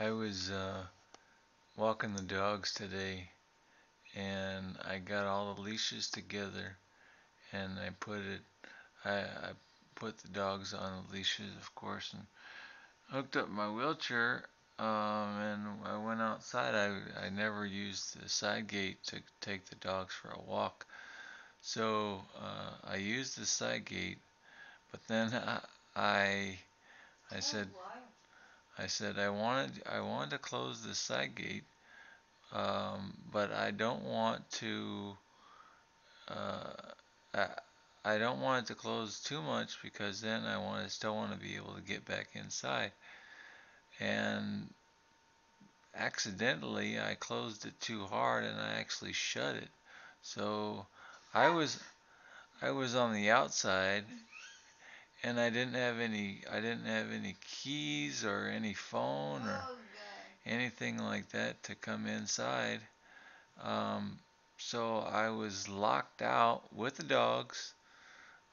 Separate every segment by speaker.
Speaker 1: I was walking the dogs today and I got all the leashes together and I put the dogs on the leashes, of course, and hooked up my wheelchair. And I went outside. I never used the side gate to take the dogs for a walk. So I used the side gate, but then I I said I wanted to close the side gate, but I don't want to uh, I, I don't want it to close too much because then still want to be able to get back inside. And accidentally I closed it too hard and I actually shut it. So I was I was on the outside and I didn't have any keys or any phone or anything like that to come inside. Um, so I was locked out with the dogs,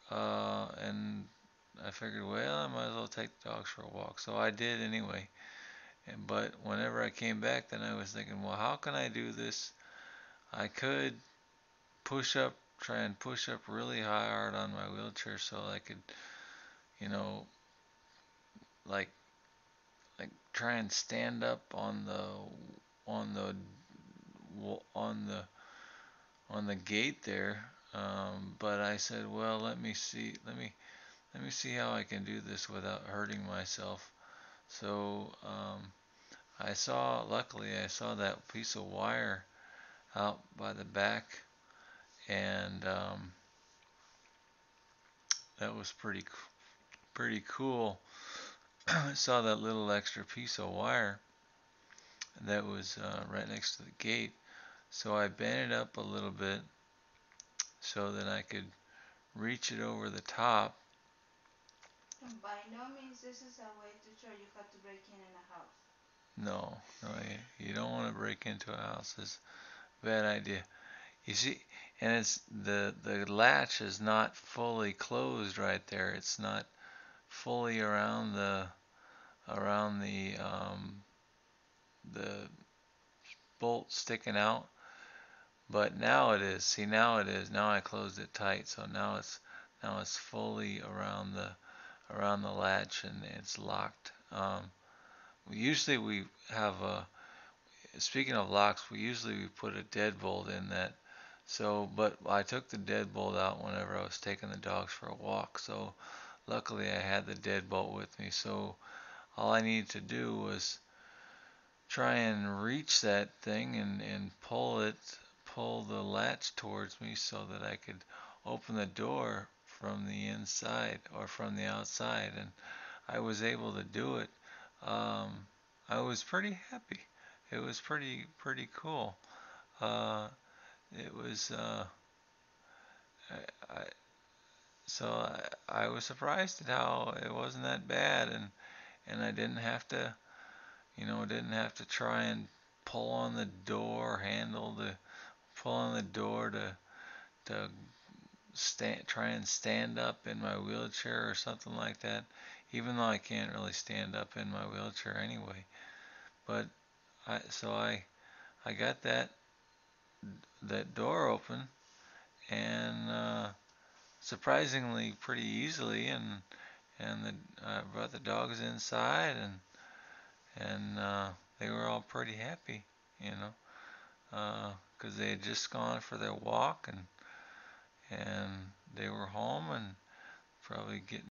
Speaker 1: and I figured, well, I might as well take the dogs for a walk. So I did anyway. But whenever I came back, then I was thinking, well, how can I do this? I could try and push up really hard on my wheelchair so I could, you know, like try and stand up on the on the on the gate there. But I said, well, let me see how I can do this without hurting myself. So luckily, I saw that piece of wire out by the back, and that was pretty cool. I saw that little extra piece of wire that was right next to the gate. So I bent it up a little bit so that I could reach it over the top.
Speaker 2: By no means this is a way to show you how to break in a house.
Speaker 1: No, no, you don't want to break into a house. It's a bad idea. You see, and it's the latch is not fully closed right there. It's not fully around the bolt sticking out. But now it is. See, now it is. Now I closed it tight, so now it's fully around the latch and it's locked. Usually we have a Speaking of locks, we put a deadbolt in that. So, but I took the deadbolt out whenever I was taking the dogs for a walk. So, luckily I had the deadbolt with me. So, all I needed to do was try and reach that thing and pull the latch towards me so that I could open the door from the inside or from the outside. And I was able to do it. Um, I was pretty happy. It was pretty cool. Uh, it was I, I, so I was surprised at how it wasn't that bad, and I didn't have to try and pull on the door handle to pull on the door to try and stand up in my wheelchair or something like that. Even though I can't really stand up in my wheelchair anyway, but I got that door open and surprisingly pretty easily, and I brought the dogs inside, and they were all pretty happy, you know, because they had just gone for their walk and they were home and probably getting